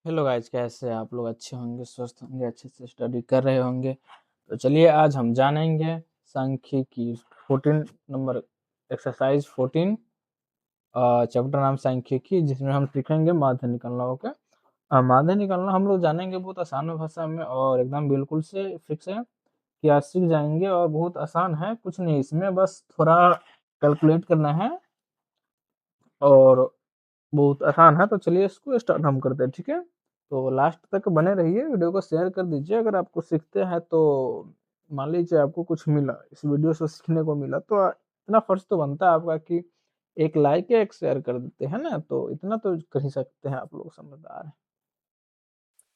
Hello guys, कैसे हैं आप लोग? अच्छे होंगे, स्वस्थ होंगे, अच्छे से स्टडी कर रहे होंगे। तो चलिए आज हम जानेंगे सांख्यिकी 14 नंबर एक्सरसाइज 14 चैप्टर नाम सांख्यिकी, जिसमें हम सीखेंगे माध्य निकालना। ओके, माध्य निकालना हम लोग जानेंगे बहुत आसान भाषा में और एकदम बिल्कुल से फिक्स है कि आज सीख जाएंगे। और बहुत आसान है, कुछ नहीं इसमें, बस थोड़ा कैलकुलेट करना है और बहुत आसान है। तो चलिए इसको स्टार्ट हम करते हैं, ठीक है? तो लास्ट तक बने रहिए, वीडियो को शेयर कर दीजिए अगर आपको सीखते हैं तो। मान लीजिए आपको कुछ मिला, इस वीडियो से सीखने को मिला, तो इतना फर्ज तो बनता है आपका कि एक लाइक या एक शेयर कर देते हैं ना। तो इतना तो कर ही सकते हैं, आप लोग समझदार हैं।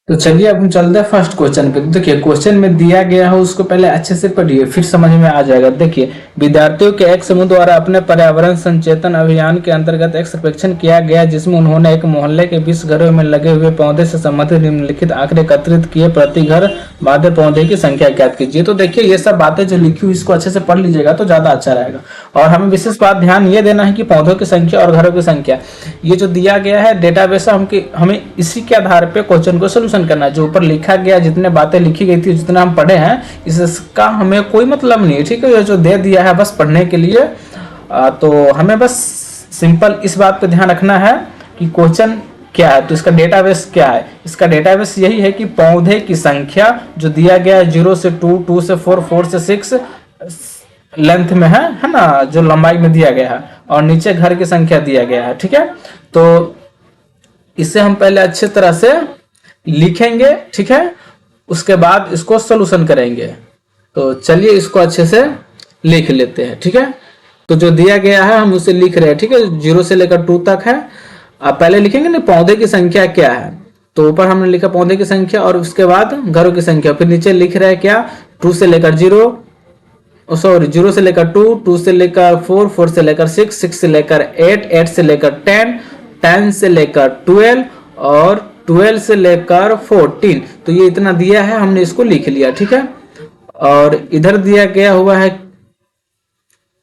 तो चलिए अब हम चलते हैं फर्स्ट क्वेश्चन पे। देखिए क्वेश्चन में दिया गया है उसको पहले अच्छे से पढ़िए, फिर समझ में आ जाएगा। देखिए, विद्यार्थियों के एक समूह द्वारा अपने पर्यावरण संचेतन अभियान के अंतर्गत एक सर्वेक्षण किया गया, जिसमें उन्होंने एक मोहल्ले के 20 घरों में लगे हुए पौधे से संबंधित निम्नलिखित आंकड़े एकत्रित किए। प्रति घर बाध्य पौधे की संख्या ज्ञात कीजिए। तो देखिए ये सब बातें जो लिखी हुई इसको अच्छे से पढ़ लीजिएगा तो ज्यादा अच्छा रहेगा। और हमें विशेष बात ध्यान ये देना है कि पौधों की संख्या और घरों की संख्या, ये जो दिया गया है डेटाबेस, हमें इसी के आधार पे क्वेश्चन को सोल्यूशन करना है। जो ऊपर लिखा गया, जितने बातें लिखी गई थी, जितना हम पढ़े हैं, इसका हमें कोई मतलब नहीं है, ठीक है? ये जो दे दिया है बस पढ़ने के लिए। तो हमें बस सिंपल इस बात पे ध्यान रखना है कि क्वेश्चन क्या है, तो इसका डेटाबेस क्या है। इसका डेटाबेस यही है कि पौधे की संख्या जो दिया गया है 0 से 2, 2 से 4, 4 से 6 लेंथ में है ना, जो लंबाई में दिया गया है, और नीचे घर की संख्या दिया गया है, ठीक है? तो इसे हम पहले अच्छे तरह से लिखेंगे, ठीक है? उसके बाद इसको सोल्यूशन करेंगे। तो चलिए इसको अच्छे से लिख लेते हैं, ठीक है? तो जो दिया गया है हम उसे लिख रहे हैं, ठीक है? 0 से लेकर 2 तक है। अब पहले लिखेंगे ना पौधे की संख्या क्या है, तो ऊपर हमने लिखा पौधे की संख्या और उसके बाद घरों की संख्या, फिर नीचे लिख रहे हैं क्या, 2 से लेकर 0, सॉरी 0 से लेकर 2, 2 से लेकर 4, 4 से लेकर 6, 6 से लेकर 8, 8 से लेकर 10, 10 से लेकर 12 और 12 से लेकर 14। तो ये इतना दिया है, हमने इसको लिख लिया, ठीक है? और इधर दिया गया हुआ है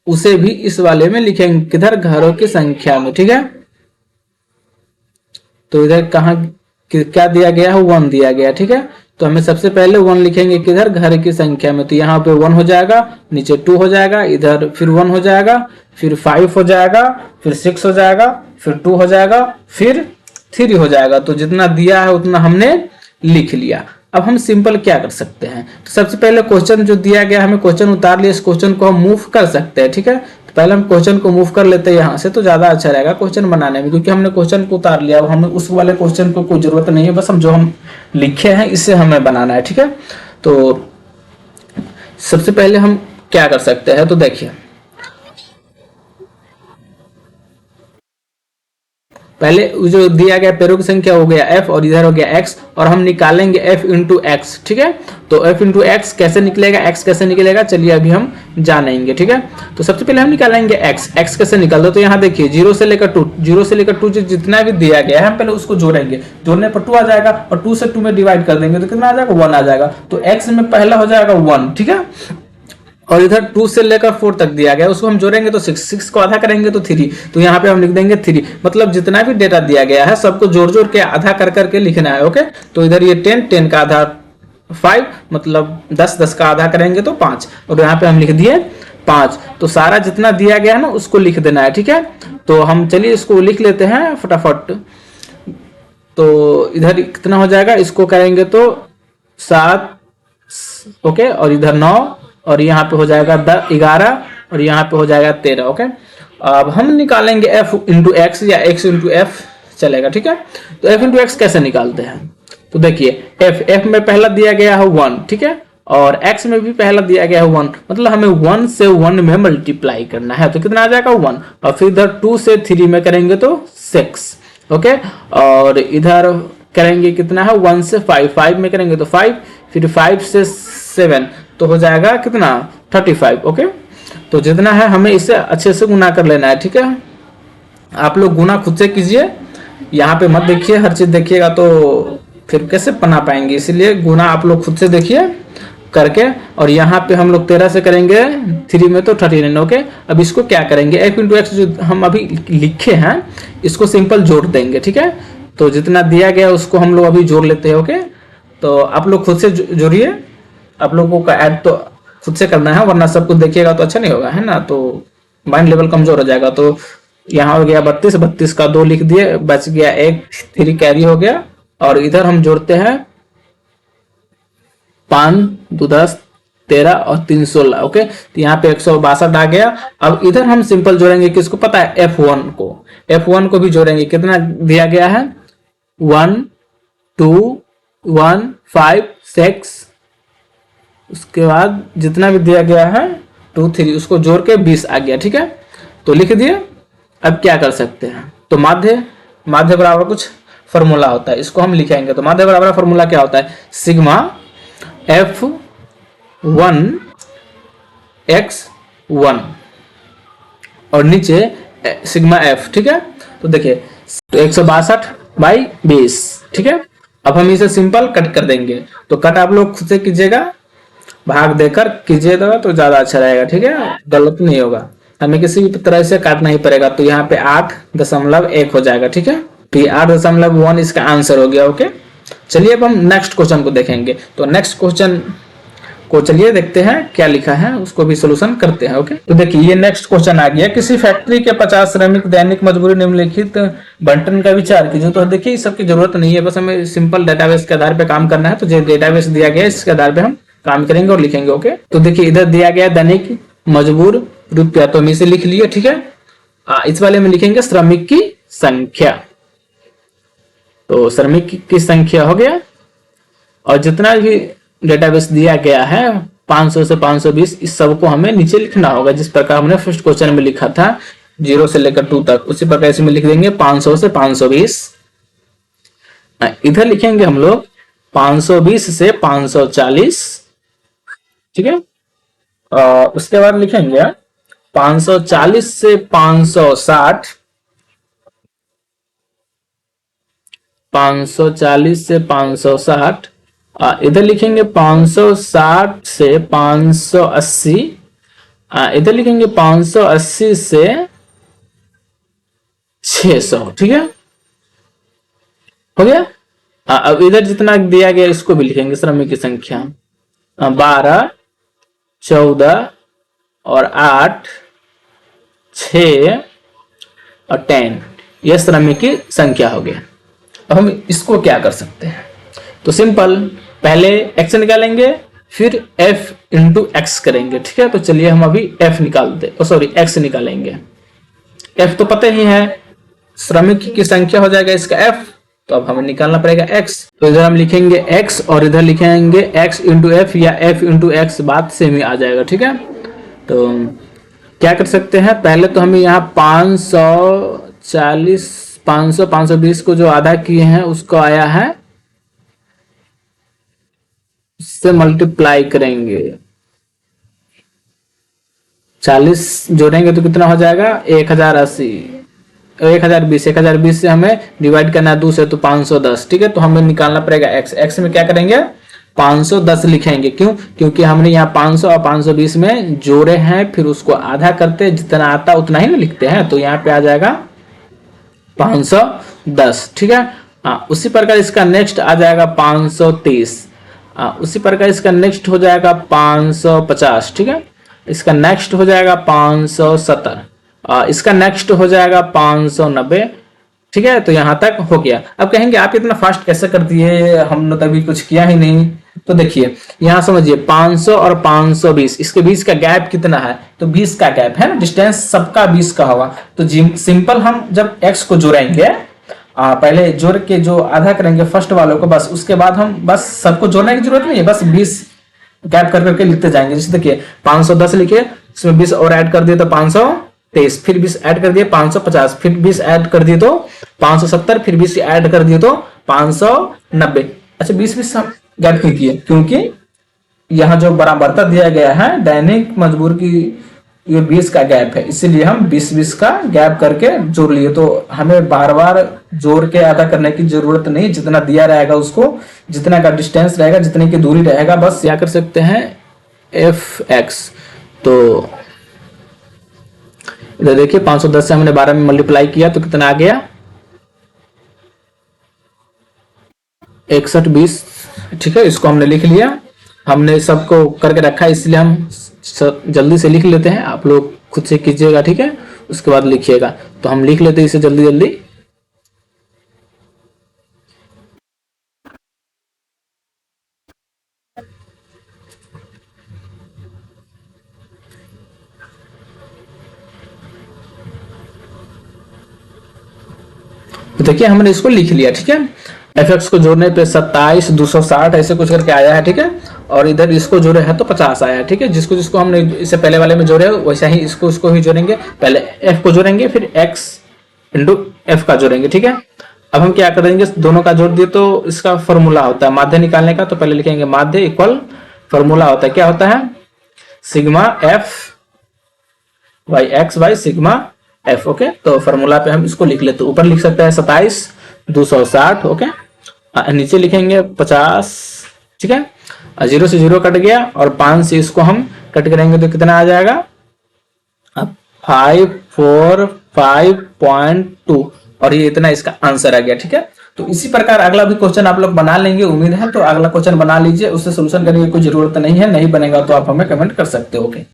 उसे भी इस वाले में लिखेंगे, किधर, घरों की संख्या में, ठीक है? तो इधर कहाँ क्या दिया गया है, 1 दिया गया, ठीक है? तो हमें सबसे पहले 1 लिखेंगे किधर, घर की संख्या में। तो यहाँ पे 1 हो जाएगा, नीचे 2 हो जाएगा, इधर फिर 1 हो जाएगा, फिर 5 हो जाएगा, फिर 6 हो जाएगा, फिर 2 हो जाएगा, फिर 3 हो जाएगा। तो जितना दिया है उतना हमने लिख लिया। अब हम सिंपल क्या कर सकते हैं, तो सबसे पहले क्वेश्चन जो दिया गया, हमें क्वेश्चन उतार लिया, इस क्वेश्चन को हम मूव कर सकते हैं, ठीक है? तो पहले हम क्वेश्चन को मूव कर लेते हैं यहाँ से, तो ज्यादा अच्छा रहेगा क्वेश्चन बनाने में, क्योंकि हमने क्वेश्चन को उतार लिया। अब हमें उस वाले क्वेश्चन को कोई जरूरत नहीं है, बस हम जो हम लिखे हैं इससे हमें बनाना है, ठीक है? तो सबसे पहले हम क्या कर सकते हैं, तो देखिए पहले जो दिया गया पेड़ों की संख्या हो गया f और इधर हो गया x, और हम निकालेंगे f इंटू एक्स, ठीक है? तो f इंटू एक्स कैसे निकलेगा, x कैसे निकलेगा, चलिए अभी हम जानेंगे, ठीक है? तो सबसे पहले हम निकालेंगे x कैसे निकालते, तो यहाँ देखिए 0 से लेकर 2, 0 से लेकर 2 जितना भी दिया गया है हम पहले उसको जोड़ेंगे। जोड़ने पर 2 आ जाएगा और 2 से 2 में डिवाइड कर देंगे तो कितना आ जाएगा, 1 आ जाएगा। तो x में पहला हो जाएगा 1, ठीक है? और इधर 2 से लेकर 4 तक दिया गया, उसको हम जोड़ेंगे तो 6, 6 को आधा करेंगे तो 3, तो यहाँ पे हम लिख देंगे 3। मतलब जितना भी डेटा दिया गया है सबको जोड़ जोड़ के आधा कर करके लिखना है, ओके? तो इधर ये 10, 10 का आधा 5, मतलब 10, 10 का आधा करेंगे तो 5, और यहाँ पे हम लिख दिए 5। तो सारा जितना दिया गया है ना उसको लिख देना है, ठीक है? तो हम चलिए इसको लिख लेते हैं फटाफट। तो इधर कितना हो जाएगा, इसको करेंगे तो 7, ओके, और इधर 9, और यहाँ पे हो जाएगा 11, और यहाँ पे हो जाएगा 13, ओके? अब हम निकालेंगे f इंटू एक्स या x इंटू एफ, चलेगा, ठीक है? तो f इंटू एक्स कैसे निकालते हैं, तो देखिए f में पहला दिया गया है 1, ठीक है? और x में भी पहला दिया गया है 1, मतलब हमें 1 से 1 में मल्टीप्लाई करना है, तो कितना आ जाएगा 1, और फिर इधर 2 से 3 में करेंगे तो 6, ओके? और इधर करेंगे कितना है, 1 से 5, 5 में करेंगे तो 5, फिर 5 से 7 तो हो जाएगा कितना, 35, ओके? तो जितना है हमें इसे अच्छे से गुना कर लेना है, ठीक है? आप लोग गुना खुद से कीजिए, यहाँ पे मत देखिए, हर चीज देखिएगा तो फिर कैसे बना पाएंगे, इसलिए गुना आप लोग खुद से देखिए करके। और यहाँ पे हम लोग 13 से करेंगे 3 में तो 39, ओके? अब इसको क्या करेंगे, f इंटू एक्स जो हम अभी लिखे हैं इसको सिंपल जोड़ देंगे, ठीक है? तो जितना दिया गया उसको हम लोग अभी जोड़ लेते हैं। ओके, तो आप लोग खुद से जोड़िए, आप लोगों का ऐड तो खुद से करना है, वरना सब कुछ देखिएगा तो अच्छा नहीं होगा, है ना, तो माइंड लेवल कमजोर हो जाएगा। तो यहाँ हो गया 32, 32 का 2 लिख दिए, बच गया 1, 3 कैरी हो गया। और इधर हम जोड़ते हैं 5, 2, 10, 13 और 3, 16। ओके, तो यहाँ पे 162 आ गया। अब इधर हम सिंपल जोड़ेंगे, किसको पता है, F1 को, F1 को भी जोड़ेंगे। कितना दिया गया है, 1, 2, 1, 5, 6, उसके बाद जितना भी दिया गया है 2, 3, उसको जोड़ के 20 आ गया। ठीक है, तो लिख दिए। अब क्या कर सकते हैं, तो माध्य बराबर कुछ फॉर्मूला होता है, इसको हम लिखेंगे। तो माध्य बराबर फॉर्मूला क्या होता है, सिग्मा F1 x1 और नीचे सिग्मा F। ठीक है, तो देखिए, तो 162/20। ठीक है, अब हम इसे सिंपल कट कर देंगे। तो कट आप लोग खुद से कीजिएगा, भाग देकर कीजिएगा तो ज्यादा अच्छा रहेगा। ठीक है, गलत नहीं होगा, हमें किसी भी तरह से काटना ही पड़ेगा। तो यहाँ पे 8.1 हो जाएगा। ठीक है, तो ये 8.1 इसका आंसर हो गया। ओके, चलिए अब हम नेक्स्ट क्वेश्चन को देखेंगे। तो नेक्स्ट क्वेश्चन को चलिए देखते हैं क्या लिखा है, उसको भी सोल्यूशन करते हैं। ओके, तो देखिए ये नेक्स्ट क्वेश्चन आ गया, किसी फैक्ट्री के 50 श्रमिक दैनिक मजदूरी निम्नलिखित बंटन का विचार कीजिए। तो देखिए इस सबकी जरूरत नहीं है, बस हमें सिंपल डेटाबेस के आधार पे काम करना है। तो जो डेटाबेस दिया गया है इसके आधार पे हम काम करेंगे और लिखेंगे। ओके, तो देखिए इधर दिया गया दैनिक मजबूर रुपया, तो हम इसे लिख लिए। ठीक है, इस वाले में लिखेंगे श्रमिक की संख्या। तो श्रमिक की संख्या हो गया, और जितना भी डेटाबेस दिया गया है 500 से 520, इस सब को हमें नीचे लिखना होगा, जिस प्रकार हमने फर्स्ट क्वेश्चन में लिखा था 0 से लेकर 2 तक, उसी प्रकार इसमें लिख देंगे 500 से 520। इधर लिखेंगे हम लोग 520 से 540। ठीक है, उसके बाद लिखेंगे 540 से 560, 540 से 560। इधर लिखेंगे 560 से 580, इधर लिखेंगे 580 से 600। ठीक है, हो गया। अब इधर जितना दिया गया इसको भी लिखेंगे, श्रमिक की संख्या 12, 14 और 8, 6 और 10, यह श्रमिक की संख्या हो गया। अब हम इसको क्या कर सकते हैं, तो सिंपल पहले x निकालेंगे, फिर f इंटू एक्स करेंगे। ठीक है, तो चलिए हम अभी f निकालते, सॉरी x निकालेंगे। f तो पता ही है, श्रमिक की संख्या हो जाएगा इसका f, तो अब हमें निकालना पड़ेगा x। तो इधर हम लिखेंगे x और इधर लिखेंगे x इंटू एफ या f इंटू एक्स, बात सेम ही आ जाएगा। ठीक है, तो क्या कर सकते हैं, पहले तो हमें यहाँ 540, 500, 520 को जो आधा किए हैं उसको आया है, इससे मल्टीप्लाई करेंगे, 40 जोड़ेंगे तो कितना हो जाएगा 1080, 1020, 1020 से हमें डिवाइड करना है 2 से, तो 510। ठीक है, तो हमें निकालना पड़ेगा x। x में क्या करेंगे 510 लिखेंगे, क्यों, क्योंकि हमने यहाँ 500 और 520 में जोड़े हैं, फिर उसको आधा करते, जितना आता उतना ही ना लिखते हैं, तो यहाँ पे आ जाएगा 510। ठीक है, उसी प्रकार इसका नेक्स्ट आ जाएगा 530, उसी प्रकार इसका नेक्स्ट हो जाएगा 550। ठीक है, इसका नेक्स्ट हो जाएगा 570, इसका नेक्स्ट हो जाएगा 590। ठीक है, तो यहां तक हो गया। अब कहेंगे आप इतना फास्ट कैसे कर दिए, हमने तो अभी कुछ किया ही नहीं। तो देखिए यहां समझिए 500 और 520, इसके बीच का गैप कितना है, तो 20 का गैप है ना, डिस्टेंस सबका 20 का होगा। तो सिंपल हम जब x को जोड़ेंगे, पहले जोड़ के जो आधा करेंगे फर्स्ट वालों को, बस उसके बाद हम बस सबको जोड़ने की जरूरत नहीं है, बस 20 गैप कर करके लिखते जाएंगे। जैसे देखिए 510 लिखे, उसमें 20 और ऐड कर दिए तो 523, फिर 20 ऐड कर दिए 550, फिर 20 ऐड कर दिए तो 570, फिर 20 ऐड कर दिए तो 590। अच्छा 20 हम गैप क्यों किए, क्योंकि यहाँ जो बराबरता दिया गया है दैनिक मजबूर की, ये 20 का गैप है, इसीलिए हम 20 का गैप करके जोड़ लिए। तो हमें बार बार जोड़ के आधा करने की जरूरत नहीं, जितना दिया रहेगा उसको, जितना का डिस्टेंस रहेगा, जितने की दूरी रहेगा, बस क्या कर सकते हैं fx। तो इधर देखिए 510 से हमने 12 में मल्टीप्लाई किया तो कितना आ गया 6120, ठीक है, इसको हमने लिख लिया। हमने सबको करके रखा है, इसलिए हम जल्दी से लिख लेते हैं। आप लोग खुद से कीजिएगा, ठीक है, उसके बाद लिखिएगा। तो हम लिख लेते हैं इसे जल्दी जल्दी। तो देखिए हमने इसको लिख लिया, ठीक है। एफ एक्स को जोड़ने पे 27 260 ऐसे कुछ करके आया है, ठीक है। और इधर इसको जोड़े है तो 50 आया है, ठीक है। जिसको जिसको हमने इससे पहले वाले में जोड़े वैसा ही इसको भी जोड़ेंगे। पहले एफ को जोड़ेंगे, फिर एक्स इंटू एफ का जोड़ेंगे, ठीक है। अब हम क्या करेंगे, दोनों का जोड़ दिए तो इसका फॉर्मूला होता है माध्य निकालने का। तो पहले लिखेंगे माध्य इक्वल, फॉर्मूला होता है, क्या होता है, sigma F by x by sigma F. Okay, तो फॉर्मूला पे हम इसको लिख लेते, ऊपर लिख सकते हैं 27 260, ओके। नीचे लिखेंगे 50, ठीक है। 0 से 0 कट गया और 5 से इसको हम कट करेंगे तो कितना आ जाएगा, 545.2, और ये इतना इसका आंसर आ गया, ठीक है। तो इसी प्रकार अगला भी क्वेश्चन आप लोग बना लेंगे, उम्मीद है। तो अगला क्वेश्चन बना लीजिए, उससे सोल्यूशन करने की कोई जरूरत नहीं है, नहीं बनेगा तो आप हमें कमेंट कर सकते हो, ओके।